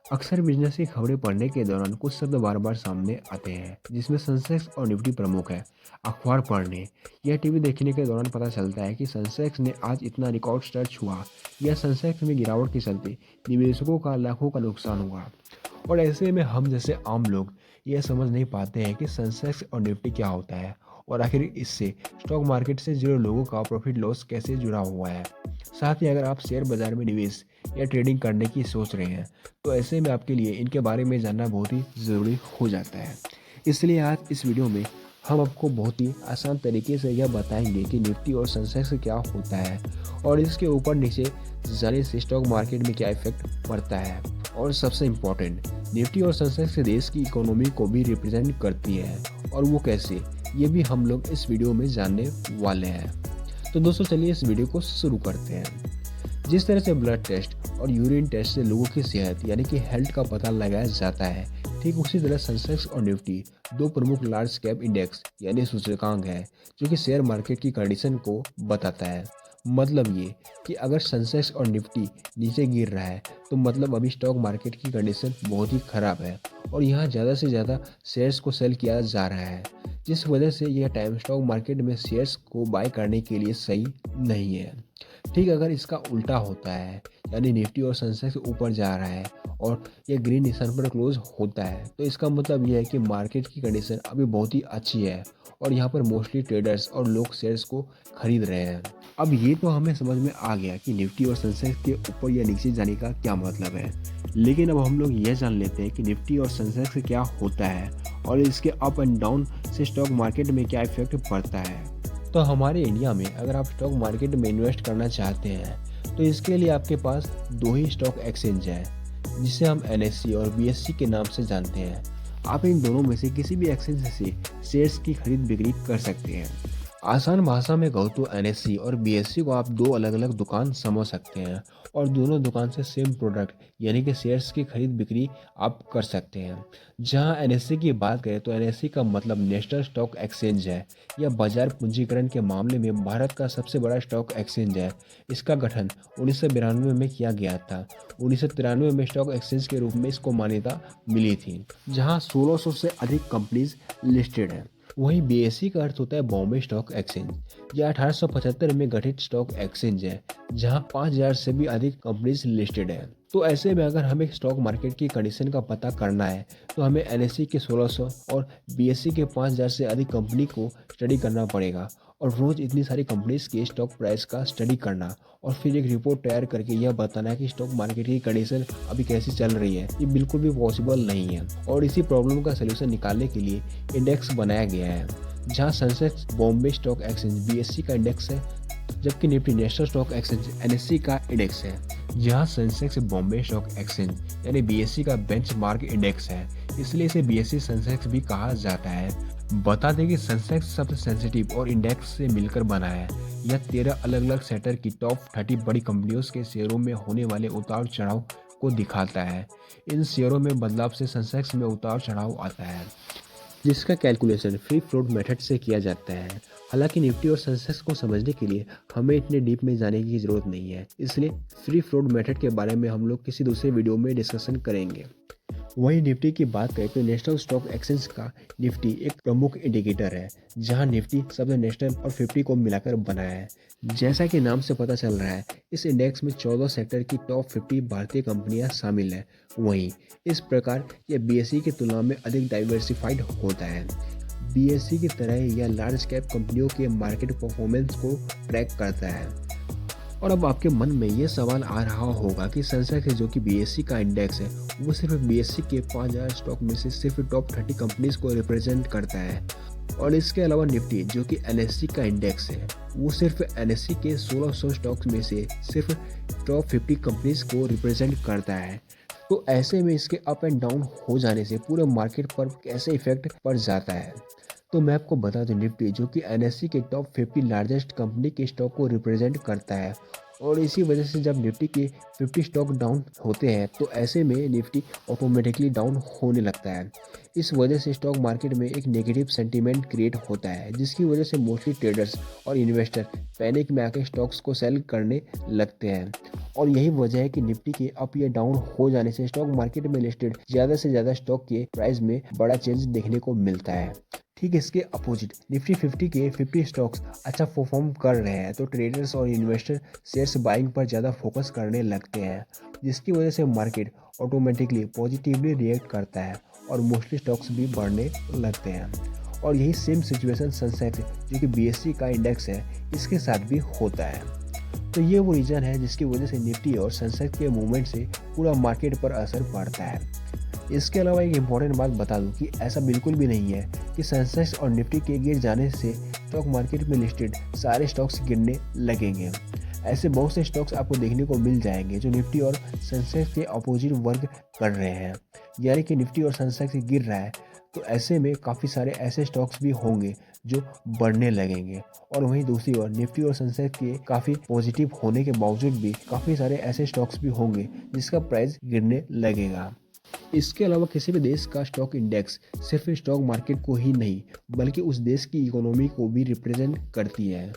अक्सर बिजनेस की खबरें पढ़ने के दौरान कुछ शब्द बार बार सामने आते हैं, जिसमें सेंसेक्स और निफ्टी प्रमुख है। अखबार पढ़ने या टीवी देखने के दौरान पता चलता है कि सेंसेक्स ने आज इतना रिकॉर्ड स्तर छुआ या सेंसेक्स में गिरावट के चलते निवेशकों का लाखों का नुकसान हुआ। और ऐसे में हम जैसे आम लोग यह समझ नहीं पाते हैं कि सेंसेक्स और निफ्टी क्या होता है और आखिर इससे स्टॉक मार्केट से जुड़े लोगों का प्रॉफिट लॉस कैसे जुड़ा हुआ है। साथ ही अगर आप शेयर बाजार में निवेश या ट्रेडिंग करने की सोच रहे हैं, तो ऐसे में आपके लिए इनके बारे में जानना बहुत ही ज़रूरी हो जाता है। इसलिए आज इस वीडियो में हम आपको बहुत ही आसान तरीके से यह बताएंगे कि निफ्टी और सेंसेक्स क्या होता है और इसके ऊपर नीचे जाने से स्टॉक मार्केट में क्या इफेक्ट पड़ता है। और सबसे इम्पोर्टेंट, निफ्टी और सेंसेक्स देश की इकोनॉमी को भी रिप्रेजेंट करती है और वो कैसे, ये भी हम लोग इस वीडियो में जानने वाले हैं। तो दोस्तों चलिए इस वीडियो को शुरू करते हैं। जिस तरह से ब्लड टेस्ट और यूरिन टेस्ट से लोगों की सेहत यानी कि हेल्थ का पता लगाया जाता है, ठीक उसी तरह सेंसेक्स और निफ्टी दो प्रमुख लार्ज कैप इंडेक्स यानी सूचकांक है, जो कि शेयर मार्केट की कंडीशन को बताता है। मतलब ये कि अगर सेंसेक्स और निफ्टी नीचे गिर रहा है, तो मतलब अभी स्टॉक मार्केट की कंडीशन बहुत ही खराब है और यहाँ ज़्यादा से ज़्यादा शेयर्स को सेल किया जा रहा है, जिस वजह से यह टाइम स्टॉक मार्केट में शेयर्स को बाय करने के लिए सही नहीं है। ठीक अगर इसका उल्टा होता है, यानी निफ्टी और सेंसेक्स ऊपर जा रहा है और ये ग्रीन निशान पर क्लोज होता है, तो इसका मतलब यह है कि मार्केट की कंडीशन अभी बहुत ही अच्छी है और यहाँ पर मोस्टली ट्रेडर्स और लोग शेयर्स को खरीद रहे हैं। अब ये तो हमें समझ में आ गया कि निफ्टी और सेंसेक्स के ऊपर या नीचे जाने का क्या मतलब है, लेकिन अब हम लोग यह जान लेते हैं कि निफ्टी और सेंसेक्स क्या होता है और इसके अप एंड डाउन से स्टॉक मार्केट में क्या इफेक्ट पड़ता है। तो हमारे इंडिया में अगर आप स्टॉक मार्केट में इन्वेस्ट करना चाहते हैं, तो इसके लिए आपके पास दो ही स्टॉक एक्सचेंज है, जिसे हम एनएससी और बीएससी के नाम से जानते हैं। आप इन दोनों में से किसी भी एक्सचेंज से शेयर्स की खरीद बिक्री कर सकते हैं। आसान भाषा में कहूँ तो एनएससी और बीएससी को आप दो अलग अलग दुकान समझ सकते हैं और दोनों दुकान से सेम प्रोडक्ट यानी कि शेयर्स की खरीद बिक्री आप कर सकते हैं। जहां एनएससी की बात करें तो एनएससी का मतलब नेशनल स्टॉक एक्सचेंज है। यह बाजार पूंजीकरण के मामले में भारत का सबसे बड़ा स्टॉक एक्सचेंज है। इसका गठन 1992 में किया गया था। 1993 में स्टॉक एक्सचेंज के रूप में इसको मान्यता मिली थी, जहां 1600 से अधिक कंपनीज लिस्टेड हैं। वहीं बीएससी का अर्थ होता है बॉम्बे स्टॉक एक्सचेंज। यह 1875 में गठित स्टॉक एक्सचेंज है, जहां 5000 से भी अधिक कंपनीज लिस्टेड है। तो ऐसे में अगर हमें स्टॉक मार्केट की कंडीशन का पता करना है, तो हमें एनएससी के 1600 और बीएससी के 5000 से अधिक कंपनी को स्टडी करना पड़ेगा और रोज इतनी सारी कंपनीज के स्टॉक प्राइस का स्टडी करना और फिर एक रिपोर्ट तैयार करके यह बताना है कि स्टॉक मार्केट की कंडीशन अभी कैसी चल रही है, ये बिल्कुल भी पॉसिबल नहीं है। और इसी प्रॉब्लम का सलूशन निकालने के लिए इंडेक्स बनाया गया है, जहां Sensex Bombay stock exchange BSc का इंडेक्स है, जबकि Nifty national stock exchange NSC का इंडेक्स है। जहां सेंसेक्स बॉम्बे स्टॉक एक्सचेंज यानी बीएससी का बेंचमार्क इंडेक्स है, इसलिए इसे बीएससी सेंसेक्स भी कहा जाता है। बता दें कि सेंसेक्स सबसे सेंसिटिव और इंडेक्स से मिलकर बना है। यह 13 अलग अलग सेक्टर की टॉप 30 बड़ी कंपनियों के शेयरों में होने वाले उतार चढ़ाव को दिखाता है। इन शेयरों में बदलाव से सेंसेक्स में उतार चढ़ाव आता है, जिसका कैलकुलेशन फ्री फ्लोट मेथड से किया जाता है। हालांकि निफ्टी और सेंसेक्स को समझने के लिए हमें इतने डीप में जाने की जरूरत नहीं है, इसलिए फ्री फ्लोट मेथड के बारे में हम लोग किसी दूसरे वीडियो में डिस्कशन करेंगे। वहीं निफ्टी की बात करें तो नेशनल स्टॉक एक्सचेंज का निफ्टी एक प्रमुख इंडिकेटर है, जहां निफ्टी शब्द नेशनल और 50 को मिलाकर बनाया है। जैसा कि नाम से पता चल रहा है, इस इंडेक्स में 14 सेक्टर की टॉप 50 भारतीय कंपनियां शामिल हैं। वहीं इस प्रकार यह बीएसई की तुलना में अधिक डाइवर्सिफाइड होता है। बीएसई की तरह यह लार्ज कैप कंपनियों के मार्केट परफॉर्मेंस को ट्रैक करता है। और अब आपके मन में ये सवाल आ रहा होगा कि सेंसेक्स जो कि बीएससी का इंडेक्स है, वो सिर्फ बीएससी के 5000 स्टॉक में से सिर्फ टॉप 30 कंपनीज को रिप्रेजेंट करता है, और इसके अलावा निफ्टी जो कि एनएससी का इंडेक्स है, वो सिर्फ एनएससी के 1600 स्टॉक्स में से सिर्फ टॉप 50 कंपनीज को रिप्रेजेंट करता है। तो ऐसे में इसके अप एंड डाउन हो जाने से पूरे मार्केट पर कैसे इफेक्ट पड़ जाता है। तो मैं आपको बता दूं, निफ्टी जो कि एनएससी के टॉप 50 लार्जेस्ट कंपनी के स्टॉक को रिप्रेजेंट करता है और इसी वजह से जब निफ्टी के 50 स्टॉक डाउन होते हैं तो ऐसे में निफ्टी ऑटोमेटिकली डाउन होने लगता है। इस वजह से स्टॉक मार्केट में एक नेगेटिव सेंटीमेंट क्रिएट होता है, जिसकी वजह से मोस्टली ट्रेडर्स और इन्वेस्टर पैनिक में आके स्टॉक्स को सेल करने लगते हैं। और यही वजह है कि निफ्टी के अप या डाउन हो जाने से स्टॉक मार्केट में लिस्टेड ज़्यादा से ज़्यादा स्टॉक के प्राइस में बड़ा चेंज देखने को मिलता है। ठीक इसके अपोजिट निफ्टी 50 के 50 स्टॉक्स अच्छा परफॉर्म कर रहे हैं तो ट्रेडर्स और इन्वेस्टर शेयर्स बाइंग पर ज़्यादा फोकस करने लगते हैं, जिसकी वजह से मार्केट ऑटोमेटिकली पॉजिटिवली रिएक्ट करता है और मोस्टली स्टॉक्स भी बढ़ने लगते हैं। और यही सेम सिचुएशन सेंसेक्स जो कि बीएससी का इंडेक्स है इसके साथ भी होता है। तो ये वो रीज़न है जिसकी वजह से निफ्टी और सेंसेक्स के मूवमेंट से पूरा मार्केट पर असर पड़ता है। इसके अलावा एक इम्पॉर्टेंट बात बता दूं कि ऐसा बिल्कुल भी नहीं है कि सेंसेक्स और निफ्टी के गिर जाने से स्टॉक मार्केट में लिस्टेड सारे स्टॉक्स गिरने लगेंगे। ऐसे बहुत से स्टॉक्स आपको देखने को मिल जाएंगे जो निफ्टी और सेंसेक्स के अपोजिट वर्क कर रहे हैं, यानी कि निफ्टी और सेंसेक्स गिर रहा है तो ऐसे में काफ़ी सारे ऐसे स्टॉक्स भी होंगे जो बढ़ने लगेंगे। और वहीं दूसरी ओर निफ्टी और सेंसेक्स के काफ़ी पॉजिटिव होने के बावजूद भी काफ़ी सारे ऐसे स्टॉक्स भी होंगे जिसका प्राइस गिरने लगेगा। इसके अलावा किसी भी देश का स्टॉक इंडेक्स सिर्फ स्टॉक मार्केट को ही नहीं बल्कि उस देश की इकोनॉमी को भी रिप्रेजेंट करती है।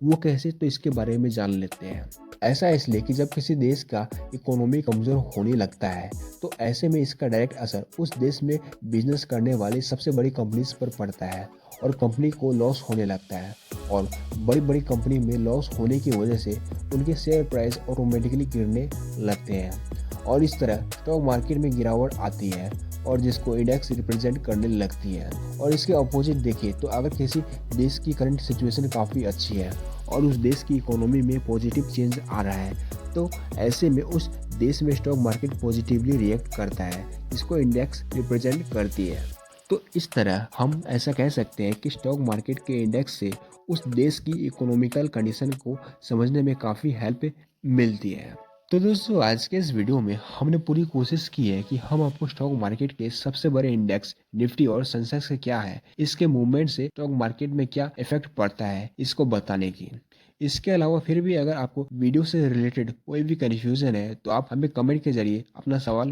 वो कैसे, तो इसके बारे में जान लेते हैं। ऐसा इसलिए कि जब किसी देश का इकोनॉमी कमज़ोर होने लगता है तो ऐसे में इसका डायरेक्ट असर उस देश में बिजनेस करने वाली सबसे बड़ी कंपनीज पर पड़ता है और कंपनी को लॉस होने लगता है। और बड़ी बड़ी कंपनी में लॉस होने की वजह से उनके शेयर प्राइस ऑटोमेटिकली गिरने लगते हैं और इस तरह स्टॉक मार्केट में गिरावट आती है और जिसको इंडेक्स रिप्रेजेंट करने लगती है। और इसके अपोजिट देखिए तो अगर किसी देश की करंट सिचुएशन काफ़ी अच्छी है और उस देश की इकोनॉमी में पॉजिटिव चेंज आ रहा है तो ऐसे में उस देश में स्टॉक मार्केट पॉजिटिवली रिएक्ट करता है, जिसको इंडेक्स रिप्रेजेंट करती है। तो इस तरह हम ऐसा कह सकते हैं कि स्टॉक मार्केट के इंडेक्स से उस देश की इकोनॉमिकल कंडीशन को समझने में काफ़ी हेल्प मिलती है। तो दोस्तों आज के इस वीडियो में हमने पूरी कोशिश की है कि हम आपको स्टॉक मार्केट के सबसे बड़े इंडेक्स निफ्टी और सेंसेक्स के क्या है, इसके मूवमेंट से स्टॉक मार्केट में क्या इफेक्ट पड़ता है, इसको बताने की। इसके अलावा फिर भी अगर आपको वीडियो से रिलेटेड कोई भी कन्फ्यूजन है तो आप हमें कमेंट के जरिए अपना सवाल